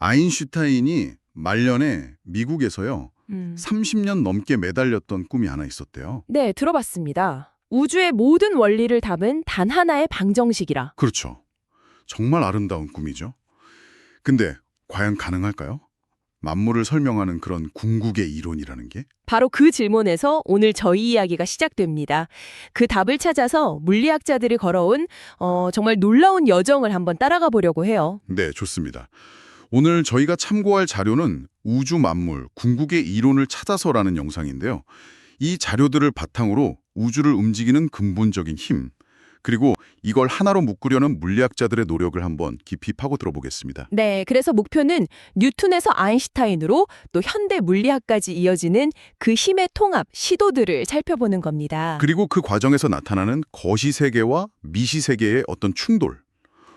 아인슈타인이 말년에 미국에서요. 음. 30년 넘게 매달렸던 꿈이 하나 있었대요. 네, 들어봤습니다. 우주의 모든 원리를 담은 단 하나의 방정식이라. 그렇죠. 정말 아름다운 꿈이죠. 근데 과연 가능할까요? 만물을 설명하는 그런 궁극의 이론이라는 게? 바로 그 질문에서 오늘 저희 이야기가 시작됩니다. 그 답을 찾아서 물리학자들이 걸어온 정말 놀라운 여정을 한번 따라가 보려고 해요. 네, 좋습니다. 오늘 저희가 참고할 자료는 우주 만물 궁극의 이론을 찾아서라는 영상인데요. 이 자료들을 바탕으로 우주를 움직이는 근본적인 힘, 그리고 이걸 하나로 묶으려는 물리학자들의 노력을 한번 깊이 파고 들어보겠습니다. 네, 그래서 목표는 뉴턴에서 아인슈타인으로 또 현대 물리학까지 이어지는 그 힘의 통합, 시도들을 살펴보는 겁니다. 그리고 그 과정에서 나타나는 거시세계와 미시세계의 어떤 충돌,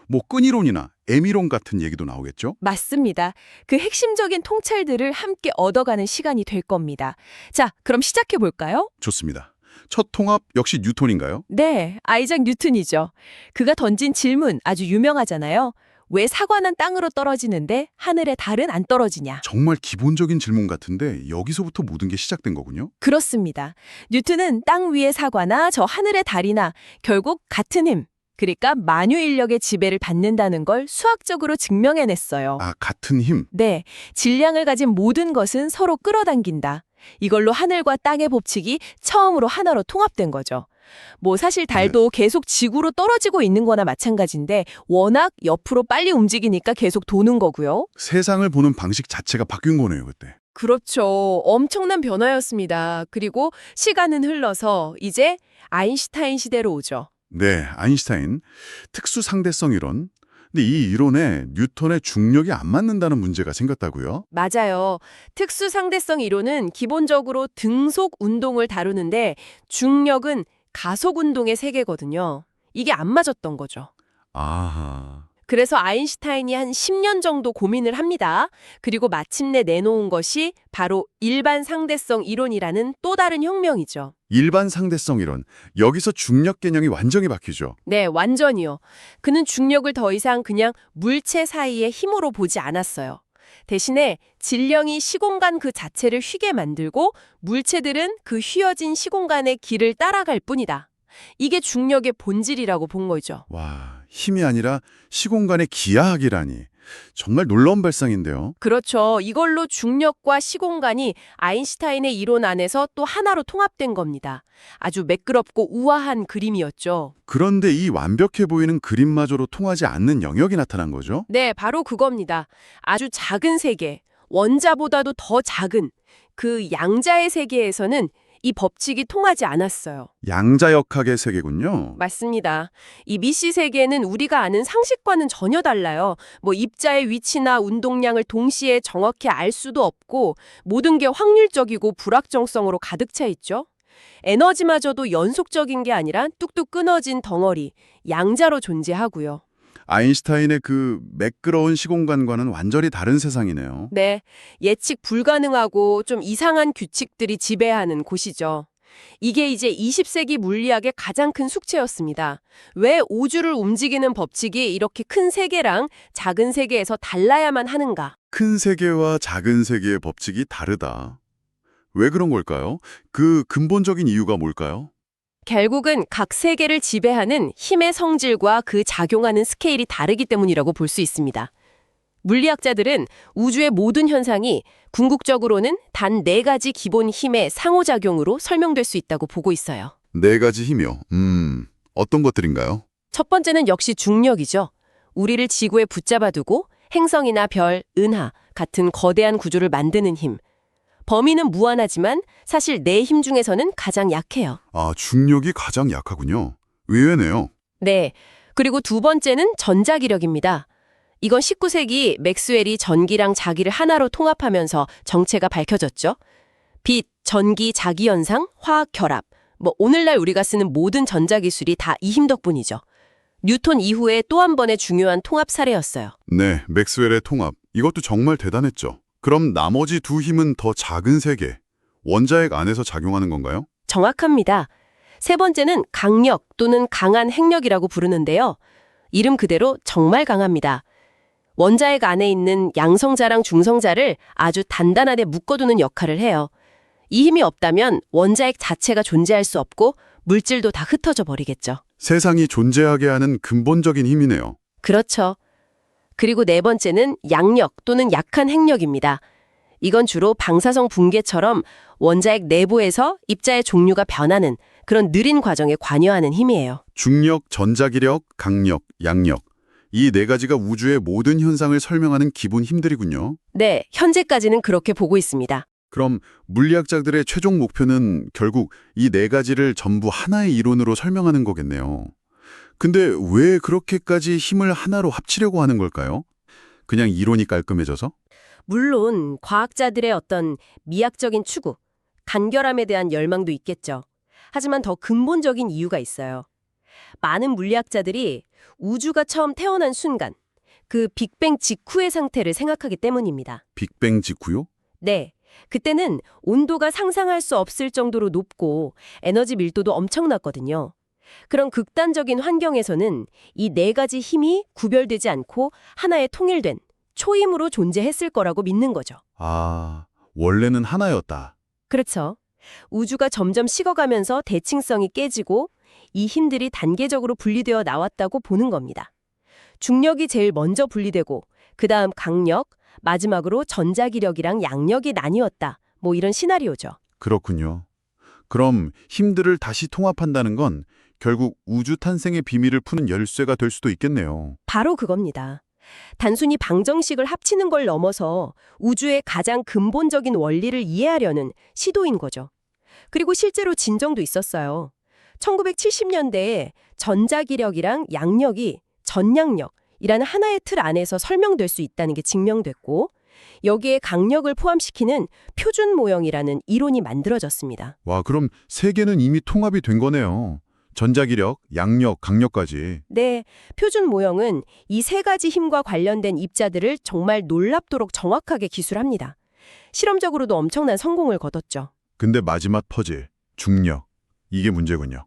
뭐 끈이론이나 M이론 같은 얘기도 나오겠죠? 맞습니다. 그 핵심적인 통찰들을 함께 얻어가는 시간이 될 겁니다. 자, 그럼 시작해 볼까요? 좋습니다. 첫 통합 역시 뉴턴인가요? 네, 아이작 뉴턴이죠. 그가 던진 질문 아주 유명하잖아요. 왜 사과는 땅으로 떨어지는데 하늘의 달은 안 떨어지냐? 정말 기본적인 질문 같은데 여기서부터 모든 게 시작된 거군요. 그렇습니다. 뉴턴은 땅 위의 사과나 저 하늘의 달이나 결국 같은 힘, 그러니까 만유 인력의 지배를 받는다는 걸 수학적으로 증명해냈어요. 아, 같은 힘. 네, 질량을 가진 모든 것은 서로 끌어당긴다. 이걸로 하늘과 땅의 법칙이 처음으로 하나로 통합된 거죠. 뭐 사실 달도 계속 지구로 떨어지고 있는 거나 마찬가지인데 워낙 옆으로 빨리 움직이니까 계속 도는 거고요. 세상을 보는 방식 자체가 바뀐 거네요, 그때. 그렇죠. 엄청난 변화였습니다. 그리고 시간은 흘러서 이제 아인슈타인 시대로 오죠. 네, 아인슈타인. 특수 상대성 이론. 근데 이 이론에 뉴턴의 중력이 안 맞는다는 문제가 생겼다고요? 맞아요. 특수 상대성 이론은 기본적으로 등속 운동을 다루는데 중력은 가속 운동의 세계거든요. 이게 안 맞았던 거죠. 아하. 그래서 아인슈타인이 한 10년 정도 고민을 합니다. 그리고 마침내 내놓은 것이 바로 일반 상대성 이론이라는 또 다른 혁명이죠. 일반 상대성 이론. 여기서 중력 개념이 완전히 바뀌죠. 네, 완전히요. 그는 중력을 더 이상 그냥 물체 사이의 힘으로 보지 않았어요. 대신에 질량이 시공간 그 자체를 휘게 만들고 물체들은 그 휘어진 시공간의 길을 따라갈 뿐이다. 이게 중력의 본질이라고 본 거죠. 와, 힘이 아니라 시공간의 기하학이라니. 정말 놀라운 발상인데요. 그렇죠. 이걸로 중력과 시공간이 아인슈타인의 이론 안에서 또 하나로 통합된 겁니다. 아주 매끄럽고 우아한 그림이었죠. 그런데 이 완벽해 보이는 그림마저로 통하지 않는 영역이 나타난 거죠? 네, 바로 그겁니다. 아주 작은 세계, 원자보다도 더 작은 그 양자의 세계에서는 이 법칙이 통하지 않았어요. 양자역학의 세계군요. 맞습니다. 이 미시 세계는 우리가 아는 상식과는 전혀 달라요. 뭐 입자의 위치나 운동량을 동시에 정확히 알 수도 없고 모든 게 확률적이고 불확정성으로 가득 차 있죠. 에너지마저도 연속적인 게 아니라 뚝뚝 끊어진 덩어리, 양자로 존재하고요. 아인슈타인의 그 매끄러운 시공간과는 완전히 다른 세상이네요. 네, 예측 불가능하고 좀 이상한 규칙들이 지배하는 곳이죠. 이게 이제 20세기 물리학의 가장 큰 숙제였습니다. 왜 우주를 움직이는 법칙이 이렇게 큰 세계랑 작은 세계에서 달라야만 하는가? 큰 세계와 작은 세계의 법칙이 다르다. 왜 그런 걸까요? 그 근본적인 이유가 뭘까요? 결국은 각 세계를 지배하는 힘의 성질과 그 작용하는 스케일이 다르기 때문이라고 볼 수 있습니다. 물리학자들은 우주의 모든 현상이 궁극적으로는 단 4가지 기본 힘의 상호작용으로 설명될 수 있다고 보고 있어요. 4가지 힘이요. 어떤 것들인가요? 첫 번째는 역시 중력이죠. 우리를 지구에 붙잡아두고 행성이나 별, 은하 같은 거대한 구조를 만드는 힘. 범위는 무한하지만 사실 내 힘 중에서는 가장 약해요. 아, 중력이 가장 약하군요. 의외네요. 네. 그리고 두 번째는 전자기력입니다. 이건 19세기 맥스웰이 전기랑 자기를 하나로 통합하면서 정체가 밝혀졌죠. 빛, 전기, 자기현상, 화학 결합. 뭐 오늘날 우리가 쓰는 모든 전자기술이 다 이 힘 덕분이죠. 뉴턴 이후에 또 한 번의 중요한 통합 사례였어요. 네, 맥스웰의 통합. 이것도 정말 대단했죠. 그럼 나머지 두 힘은 더 작은 세계, 원자핵 안에서 작용하는 건가요? 정확합니다. 세 번째는 강력 또는 강한 핵력이라고 부르는데요. 이름 그대로 정말 강합니다. 원자핵 안에 있는 양성자랑 중성자를 아주 단단하게 묶어두는 역할을 해요. 이 힘이 없다면 원자핵 자체가 존재할 수 없고 물질도 다 흩어져 버리겠죠. 세상이 존재하게 하는 근본적인 힘이네요. 그렇죠. 그리고 네 번째는 양력 또는 약한 핵력입니다. 이건 주로 방사성 붕괴처럼 원자핵 내부에서 입자의 종류가 변하는 그런 느린 과정에 관여하는 힘이에요. 중력, 전자기력, 강력, 양력. 이 네 가지가 우주의 모든 현상을 설명하는 기본 힘들이군요. 네, 현재까지는 그렇게 보고 있습니다. 그럼 물리학자들의 최종 목표는 결국 이 네 가지를 전부 하나의 이론으로 설명하는 거겠네요. 근데 왜 그렇게까지 힘을 하나로 합치려고 하는 걸까요? 그냥 이론이 깔끔해져서? 물론 과학자들의 어떤 미학적인 추구, 간결함에 대한 열망도 있겠죠. 하지만 더 근본적인 이유가 있어요. 많은 물리학자들이 우주가 처음 태어난 순간, 그 빅뱅 직후의 상태를 생각하기 때문입니다. 빅뱅 직후요? 네, 그때는 온도가 상상할 수 없을 정도로 높고 에너지 밀도도 엄청났거든요. 그런 극단적인 환경에서는 이 네 가지 힘이 구별되지 않고 하나의 통일된 초임으로 존재했을 거라고 믿는 거죠. 아, 원래는 하나였다. 그렇죠. 우주가 점점 식어가면서 대칭성이 깨지고 이 힘들이 단계적으로 분리되어 나왔다고 보는 겁니다. 중력이 제일 먼저 분리되고 그 다음 강력, 마지막으로 전자기력이랑 양력이 나뉘었다. 뭐 이런 시나리오죠. 그렇군요. 그럼 힘들을 다시 통합한다는 건 결국 우주 탄생의 비밀을 푸는 열쇠가 될 수도 있겠네요. 바로 그겁니다. 단순히 방정식을 합치는 걸 넘어서 우주의 가장 근본적인 원리를 이해하려는 시도인 거죠. 그리고 실제로 진정도 있었어요. 1970년대에 전자기력이랑 양력이 전양력이라는 하나의 틀 안에서 설명될 수 있다는 게 증명됐고 여기에 강력을 포함시키는 표준 모형이라는 이론이 만들어졌습니다. 와, 그럼 세계는 이미 통합이 된 거네요. 전자기력, 양력, 강력까지. 네, 표준 모형은 이 세 가지 힘과 관련된 입자들을 정말 놀랍도록 정확하게 기술합니다. 실험적으로도 엄청난 성공을 거뒀죠. 근데 마지막 퍼즐, 중력. 이게 문제군요.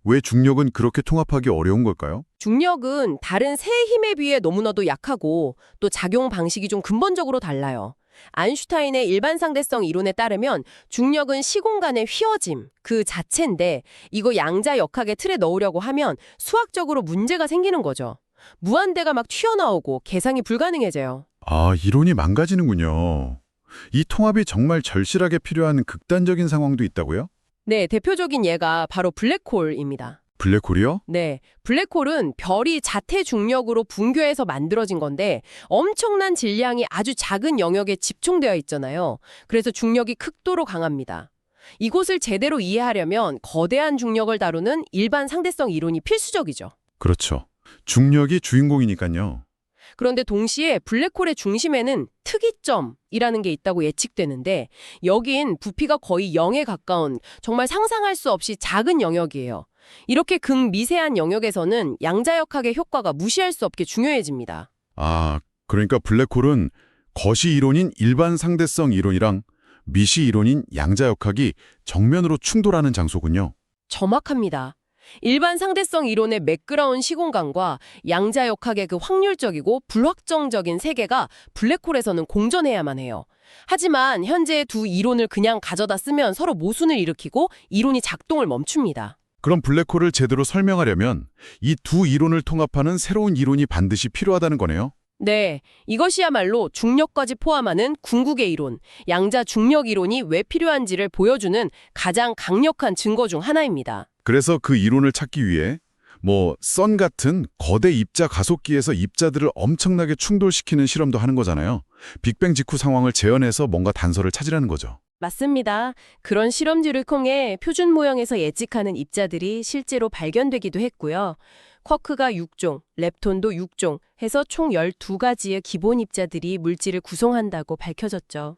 왜 중력은 그렇게 통합하기 어려운 걸까요? 중력은 다른 세 힘에 비해 너무나도 약하고 또 작용 방식이 좀 근본적으로 달라요. 아인슈타인의 일반상대성 이론에 따르면 중력은 시공간의 휘어짐 그 자체인데 이거 양자역학의 틀에 넣으려고 하면 수학적으로 문제가 생기는 거죠. 무한대가 막 튀어나오고 계산이 불가능해져요. 아, 이론이 망가지는군요. 이 통합이 정말 절실하게 필요한 극단적인 상황도 있다고요? 네, 대표적인 예가 바로 블랙홀입니다. 블랙홀이요? 네, 블랙홀은 별이 자태 중력으로 붕괴해서 만들어진 건데 엄청난 질량이 아주 작은 영역에 집중되어 있잖아요. 그래서 중력이 극도로 강합니다. 이곳을 제대로 이해하려면 거대한 중력을 다루는 일반 상대성 이론이 필수적이죠. 그렇죠. 중력이 주인공이니까요. 그런데 동시에 블랙홀의 중심에는 특이점이라는 게 있다고 예측되는데 여긴 부피가 거의 0에 가까운 정말 상상할 수 없이 작은 영역이에요. 이렇게 극미세한 영역에서는 양자역학의 효과가 무시할 수 없게 중요해집니다. 아, 그러니까 블랙홀은 거시 이론인 일반 상대성 이론이랑 미시 이론인 양자역학이 정면으로 충돌하는 장소군요. 정확합니다. 일반 상대성 이론의 매끄러운 시공간과 양자역학의 그 확률적이고 불확정적인 세계가 블랙홀에서는 공존해야만 해요. 하지만 현재의 두 이론을 그냥 가져다 쓰면 서로 모순을 일으키고 이론이 작동을 멈춥니다. 그럼 블랙홀을 제대로 설명하려면 이 두 이론을 통합하는 새로운 이론이 반드시 필요하다는 거네요. 네, 이것이야말로 중력까지 포함하는 궁극의 이론, 양자 중력 이론이 왜 필요한지를 보여주는 가장 강력한 증거 중 하나입니다. 그래서 그 이론을 찾기 위해 선 같은 거대 입자 가속기에서 입자들을 엄청나게 충돌시키는 실험도 하는 거잖아요. 빅뱅 직후 상황을 재현해서 뭔가 단서를 찾으려는 거죠. 맞습니다. 그런 실험들을 통해 표준 모형에서 예측하는 입자들이 실제로 발견되기도 했고요. 쿼크가 6종, 렙톤도 6종 해서 총 12가지의 기본 입자들이 물질을 구성한다고 밝혀졌죠.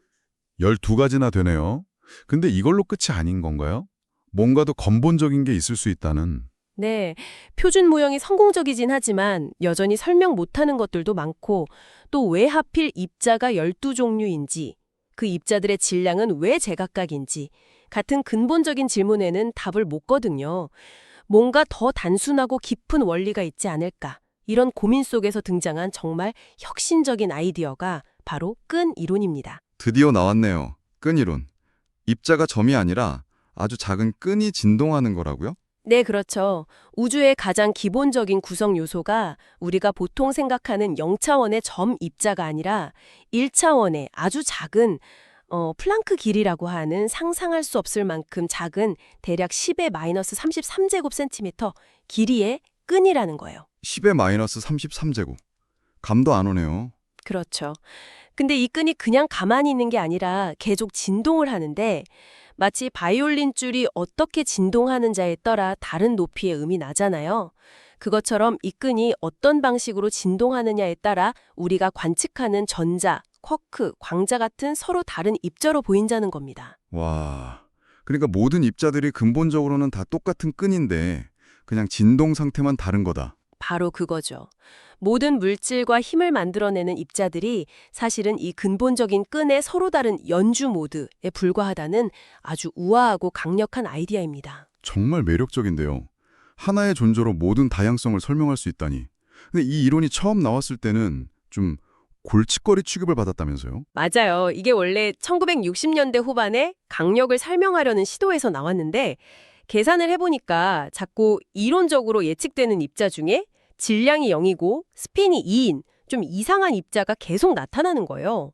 12가지나 되네요. 근데 이걸로 끝이 아닌 건가요? 뭔가 더 근본적인 게 있을 수 있다는. 네, 표준 모형이 성공적이진 하지만 여전히 설명 못하는 것들도 많고 또 왜 하필 입자가 12종류인지 그 입자들의 질량은 왜 제각각인지 같은 근본적인 질문에는 답을 못 거든요. 뭔가 더 단순하고 깊은 원리가 있지 않을까 이런 고민 속에서 등장한 정말 혁신적인 아이디어가 바로 끈 이론입니다. 드디어 나왔네요. 끈 이론. 입자가 점이 아니라 아주 작은 끈이 진동하는 거라고요? 네, 그렇죠. 우주의 가장 기본적인 구성 요소가 우리가 보통 생각하는 0차원의 점 입자가 아니라 1차원의 아주 작은 플랑크 길이라고 하는 상상할 수 없을 만큼 작은 대략 10의 마이너스 33제곱센티미터 길이의 끈이라는 거예요. 10의 마이너스 33제곱. 감도 안 오네요. 그렇죠. 근데 이 끈이 그냥 가만히 있는 게 아니라 계속 진동을 하는데 마치 바이올린 줄이 어떻게 진동하는지에 따라 다른 높이의 음이 나잖아요. 그것처럼 이 끈이 어떤 방식으로 진동하느냐에 따라 우리가 관측하는 전자, 쿼크, 광자 같은 서로 다른 입자로 보인다는 겁니다. 와, 그러니까 모든 입자들이 근본적으로는 다 똑같은 끈인데 그냥 진동 상태만 다른 거다. 바로 그거죠. 모든 물질과 힘을 만들어내는 입자들이 사실은 이 근본적인 끈의 서로 다른 연주 모드에 불과하다는 아주 우아하고 강력한 아이디어입니다. 정말 매력적인데요. 하나의 존재로 모든 다양성을 설명할 수 있다니. 근데 이 이론이 처음 나왔을 때는 좀 골칫거리 취급을 받았다면서요? 맞아요. 이게 원래 1960년대 후반에 강력을 설명하려는 시도에서 나왔는데 계산을 해보니까 자꾸 이론적으로 예측되는 입자 중에 질량이 0이고 스핀이 2인 좀 이상한 입자가 계속 나타나는 거예요.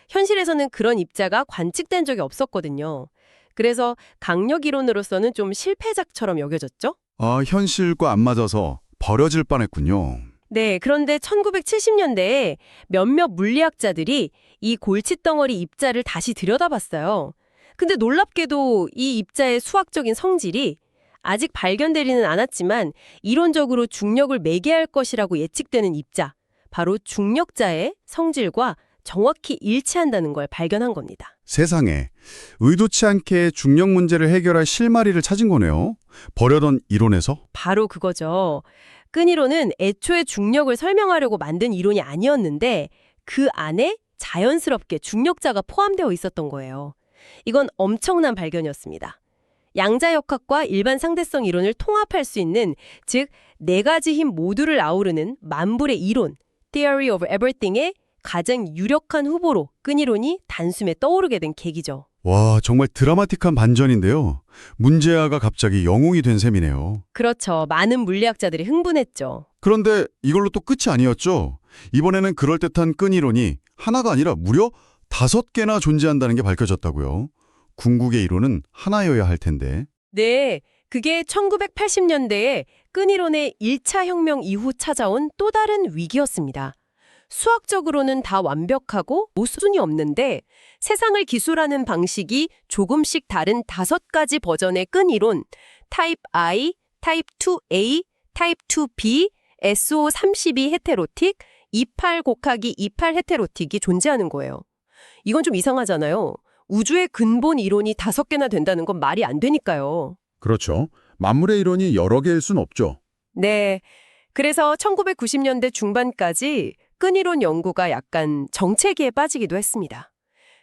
현실에서는 그런 입자가 관측된 적이 없었거든요. 그래서 강력 이론으로서는 좀 실패작처럼 여겨졌죠? 아, 현실과 안 맞아서 버려질 뻔했군요. 네, 그런데 1970년대에 몇몇 물리학자들이 이 골칫덩어리 입자를 다시 들여다봤어요. 근데 놀랍게도 이 입자의 수학적인 성질이 아직 발견되지는 않았지만 이론적으로 중력을 매개할 것이라고 예측되는 입자, 바로 중력자의 성질과 정확히 일치한다는 걸 발견한 겁니다. 세상에, 의도치 않게 중력 문제를 해결할 실마리를 찾은 거네요. 버려던 이론에서? 바로 그거죠. 끈이론은 애초에 중력을 설명하려고 만든 이론이 아니었는데 그 안에 자연스럽게 중력자가 포함되어 있었던 거예요. 이건 엄청난 발견이었습니다. 양자역학과 일반 상대성 이론을 통합할 수 있는, 즉 네 가지 힘 모두를 아우르는 만불의 이론, Theory of Everything의 가장 유력한 후보로 끈이론이 단숨에 떠오르게 된 계기죠. 와, 정말 드라마틱한 반전인데요. 문제아가 갑자기 영웅이 된 셈이네요. 그렇죠. 많은 물리학자들이 흥분했죠. 그런데 이걸로 또 끝이 아니었죠. 이번에는 그럴듯한 끈 이론이 하나가 아니라 무려 5개나 존재한다는 게 밝혀졌다고요. 궁극의 이론은 하나여야 할 텐데. 네, 그게 1980년대에 끈이론의 1차 혁명 이후 찾아온 또 다른 위기였습니다. 수학적으로는 다 완벽하고 모순이 없는데 세상을 기술하는 방식이 조금씩 다른 5가지 버전의 끈이론, 타입 I, 타입 2A, 타입 2B, SO32 헤테로틱, 28 곱하기 28 헤테로틱이 존재하는 거예요. 이건 좀 이상하잖아요. 우주의 근본 이론이 5개나 된다는 건 말이 안 되니까요. 그렇죠. 만물의 이론이 여러 개일 순 없죠. 네. 그래서 1990년대 중반까지 끈이론 연구가 약간 정체기에 빠지기도 했습니다.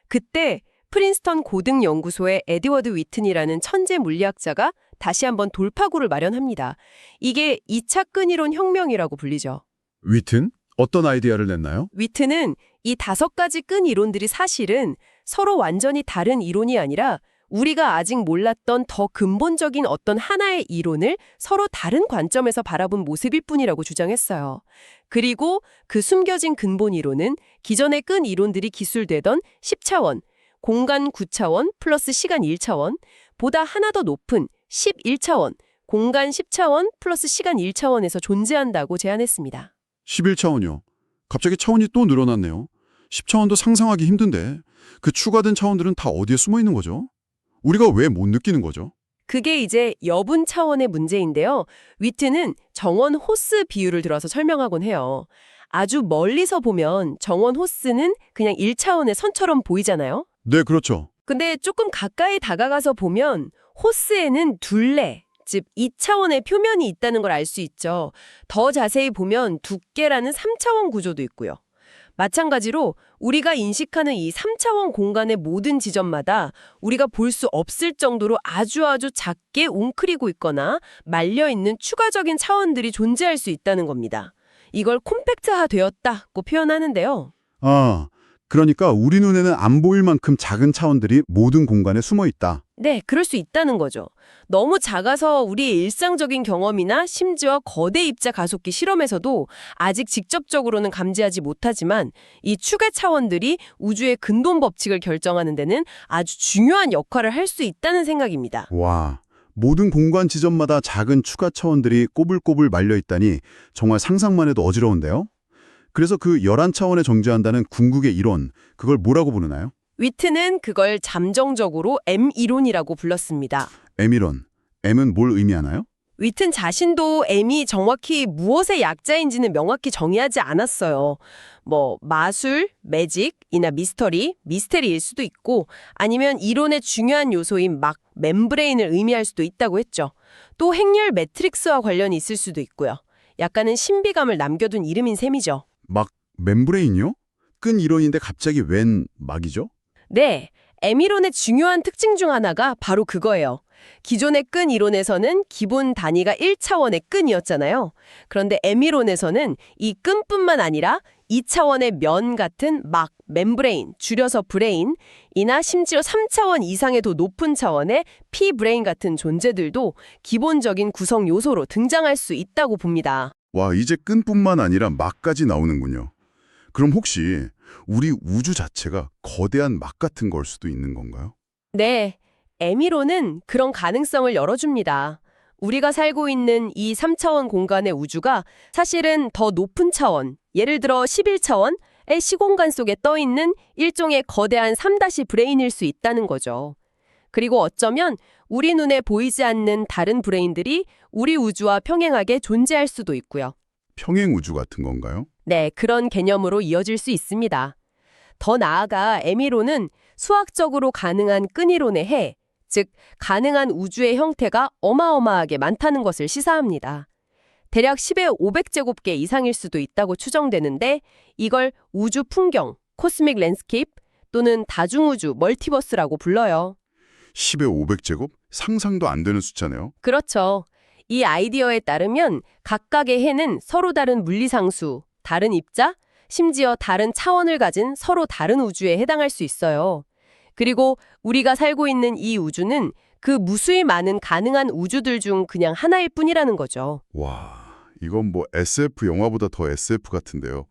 그때 프린스턴 고등연구소의 에드워드 위튼이라는 천재 물리학자가 다시 한번 돌파구를 마련합니다. 이게 2차 끈이론 혁명이라고 불리죠. 위튼? 어떤 아이디어를 냈나요? 위튼은 이 5가지 끈 이론들이 사실은 서로 완전히 다른 이론이 아니라 우리가 아직 몰랐던 더 근본적인 어떤 하나의 이론을 서로 다른 관점에서 바라본 모습일 뿐이라고 주장했어요. 그리고 그 숨겨진 근본 이론은 기존의 끈 이론들이 기술되던 10차원, 공간 9차원 플러스 시간 1차원, 보다 하나 더 높은 11차원, 공간 10차원 플러스 시간 1차원에서 존재한다고 제안했습니다. 11차원이요. 갑자기 차원이 또 늘어났네요. 10차원도 상상하기 힘든데 그 추가된 차원들은 다 어디에 숨어 있는 거죠? 우리가 왜 못 느끼는 거죠? 그게 이제 여분 차원의 문제인데요. 위트는 정원 호스 비율을 들어서 설명하곤 해요. 아주 멀리서 보면 정원 호스는 그냥 1차원의 선처럼 보이잖아요. 네, 그렇죠. 근데 조금 가까이 다가가서 보면 호스에는 둘레, 즉 2차원의 표면이 있다는 걸 알 수 있죠. 더 자세히 보면 두께라는 3차원 구조도 있고요. 마찬가지로 우리가 인식하는 이 3차원 공간의 모든 지점마다 우리가 볼 수 없을 정도로 아주 작게 웅크리고 있거나 말려있는 추가적인 차원들이 존재할 수 있다는 겁니다. 이걸 콤팩트화되었다고 표현하는데요. 아, 그러니까 우리 눈에는 안 보일 만큼 작은 차원들이 모든 공간에 숨어 있다. 네, 그럴 수 있다는 거죠. 너무 작아서 우리의 일상적인 경험이나 심지어 거대 입자 가속기 실험에서도 아직 직접적으로는 감지하지 못하지만 이 추계 차원들이 우주의 근동 법칙을 결정하는 데는 아주 중요한 역할을 할 수 있다는 생각입니다. 와, 모든 공간 지점마다 작은 추가 차원들이 꼬불꼬불 말려 있다니 정말 상상만 해도 어지러운데요? 그래서 그 11차원에 존재한다는 궁극의 이론, 그걸 뭐라고 부르나요? 위트는 그걸 잠정적으로 M 이론이라고 불렀습니다. M이론. M은 뭘 의미하나요? 위튼 자신도 M이 정확히 무엇의 약자인지는 명확히 정의하지 않았어요. 뭐 마술, 매직이나 미스테리일 수도 있고 아니면 이론의 중요한 요소인 막 멤브레인을 의미할 수도 있다고 했죠. 또 행렬 매트릭스와 관련이 있을 수도 있고요. 약간은 신비감을 남겨둔 이름인 셈이죠. 막 멤브레인이요? 끈 이론인데 갑자기 웬 막이죠? 네, M이론의 중요한 특징 중 하나가 바로 그거예요. 기존의 끈 이론에서는 기본 단위가 1차원의 끈이었잖아요. 그런데 M이론에서는 이 끈뿐만 아니라 2차원의 면 같은 막, 멤브레인, 줄여서 브레인이나 심지어 3차원 이상의 더 높은 차원의 P브레인 같은 존재들도 기본적인 구성 요소로 등장할 수 있다고 봅니다. 와, 이제 끈뿐만 아니라 막까지 나오는군요. 그럼 혹시 우리 우주 자체가 거대한 막 같은 걸 수도 있는 건가요? 네, M이론은 그런 가능성을 열어줍니다. 우리가 살고 있는 이 3차원 공간의 우주가 사실은 더 높은 차원, 예를 들어 11차원의 시공간 속에 떠있는 일종의 거대한 3-브레인일 수 있다는 거죠. 그리고 어쩌면 우리 눈에 보이지 않는 다른 브레인들이 우리 우주와 평행하게 존재할 수도 있고요. 평행 우주 같은 건가요? 네, 그런 개념으로 이어질 수 있습니다. 더 나아가 M이론은 수학적으로 가능한 끈이론의 해, 즉 가능한 우주의 형태가 어마어마하게 많다는 것을 시사합니다. 대략 10의 500제곱개 이상일 수도 있다고 추정되는데 이걸 우주 풍경, 코스믹 랜드스케이프 또는 다중우주, 멀티버스라고 불러요. 10의 500제곱? 상상도 안 되는 숫자네요. 그렇죠. 이 아이디어에 따르면 각각의 해는 서로 다른 물리상수, 다른 입자, 심지어 다른 차원을 가진 서로 다른 우주에 해당할 수 있어요. 그리고 우리가 살고 있는 이 우주는 그 무수히 많은 가능한 우주들 중 그냥 하나일 뿐이라는 거죠. 와, 이건 뭐 SF 영화보다 더 SF 같은데요.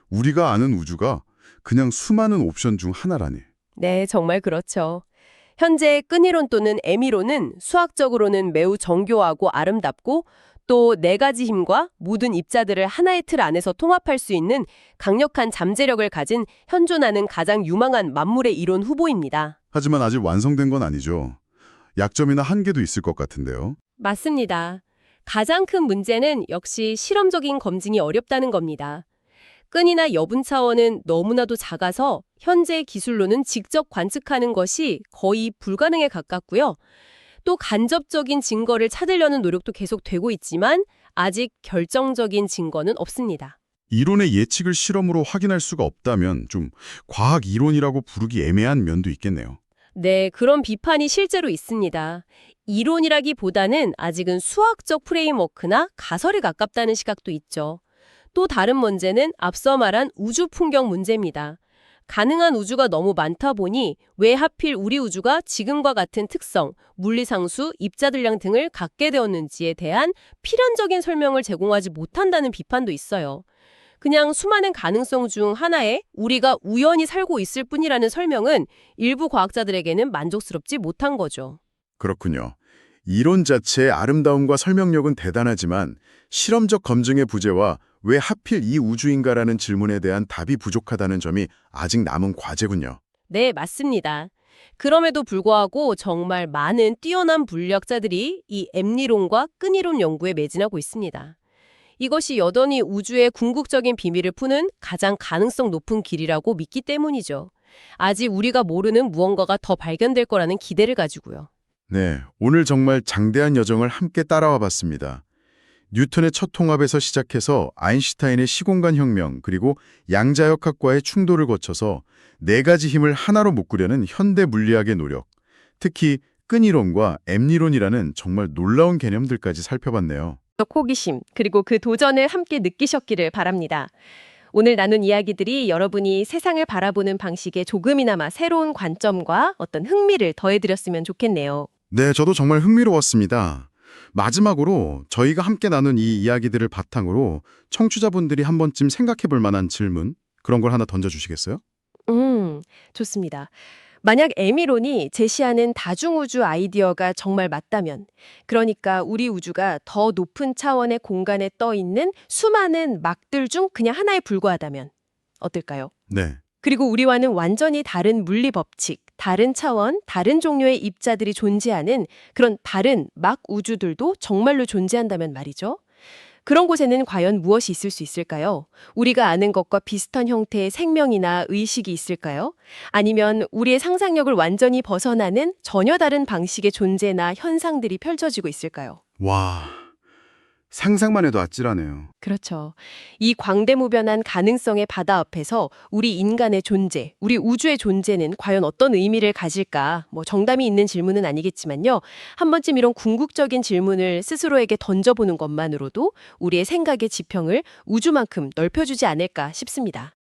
우리가 아는 우주가 그냥 수많은 옵션 중 하나라니. 네, 정말 그렇죠. 현재 끈이론 또는 M이론은 수학적으로는 매우 정교하고 아름답고 또 4가지 힘과 모든 입자들을 하나의 틀 안에서 통합할 수 있는 강력한 잠재력을 가진 현존하는 가장 유망한 만물의 이론 후보입니다. 하지만 아직 완성된 건 아니죠. 약점이나 한계도 있을 것 같은데요. 맞습니다. 가장 큰 문제는 역시 실험적인 검증이 어렵다는 겁니다. 끈이나 여분 차원은 너무나도 작아서 현재 기술로는 직접 관측하는 것이 거의 불가능에 가깝고요. 또 간접적인 증거를 찾으려는 노력도 계속되고 있지만 아직 결정적인 증거는 없습니다. 이론의 예측을 실험으로 확인할 수가 없다면 좀 과학 이론이라고 부르기 애매한 면도 있겠네요. 네, 그런 비판이 실제로 있습니다. 이론이라기보다는 아직은 수학적 프레임워크나 가설에 가깝다는 시각도 있죠. 또 다른 문제는 앞서 말한 우주 풍경 문제입니다. 가능한 우주가 너무 많다 보니 왜 하필 우리 우주가 지금과 같은 특성, 물리상수, 입자들량 등을 갖게 되었는지에 대한 필연적인 설명을 제공하지 못한다는 비판도 있어요. 그냥 수많은 가능성 중 하나에 우리가 우연히 살고 있을 뿐이라는 설명은 일부 과학자들에게는 만족스럽지 못한 거죠. 그렇군요. 이론 자체의 아름다움과 설명력은 대단하지만 실험적 검증의 부재와 왜 하필 이 우주인가라는 질문에 대한 답이 부족하다는 점이 아직 남은 과제군요. 네, 맞습니다. 그럼에도 불구하고 정말 많은 뛰어난 물리학자들이 이 M이론과 끈이론 연구에 매진하고 있습니다. 이것이 여전히 우주의 궁극적인 비밀을 푸는 가장 가능성 높은 길이라고 믿기 때문이죠. 아직 우리가 모르는 무언가가 더 발견될 거라는 기대를 가지고요. 네, 오늘 정말 장대한 여정을 함께 따라와 봤습니다. 뉴턴의 첫 통합에서 시작해서 아인슈타인의 시공간 혁명 그리고 양자역학과의 충돌을 거쳐서 4가지 힘을 하나로 묶으려는 현대 물리학의 노력, 특히 끈이론과 M이론이라는 정말 놀라운 개념들까지 살펴봤네요. 호기심, 그리고 그 도전을 함께 느끼셨기를 바랍니다. 오늘 나눈 이야기들이 여러분이 세상을 바라보는 방식에 조금이나마 새로운 관점과 어떤 흥미를 더해드렸으면 좋겠네요. 네, 저도 정말 흥미로웠습니다. 마지막으로 저희가 함께 나눈 이 이야기들을 바탕으로 청취자분들이 한 번쯤 생각해 볼 만한 질문, 그런 걸 하나 던져주시겠어요? 좋습니다. 만약 에미론이 제시하는 다중우주 아이디어가 정말 맞다면, 그러니까 우리 우주가 더 높은 차원의 공간에 떠 있는 수많은 막들 중 그냥 하나에 불과하다면 어떨까요? 네. 그리고 우리와는 완전히 다른 물리 법칙, 다른 차원, 다른 종류의 입자들이 존재하는 그런 다른 막 우주들도 정말로 존재한다면 말이죠. 그런 곳에는 과연 무엇이 있을 수 있을까요? 우리가 아는 것과 비슷한 형태의 생명이나 의식이 있을까요? 아니면 우리의 상상력을 완전히 벗어나는 전혀 다른 방식의 존재나 현상들이 펼쳐지고 있을까요? 와, 상상만 해도 아찔하네요. 그렇죠. 이 광대무변한 가능성의 바다 앞에서 우리 인간의 존재, 우리 우주의 존재는 과연 어떤 의미를 가질까? 정답이 있는 질문은 아니겠지만요. 한 번쯤 이런 궁극적인 질문을 스스로에게 던져보는 것만으로도 우리의 생각의 지평을 우주만큼 넓혀주지 않을까 싶습니다.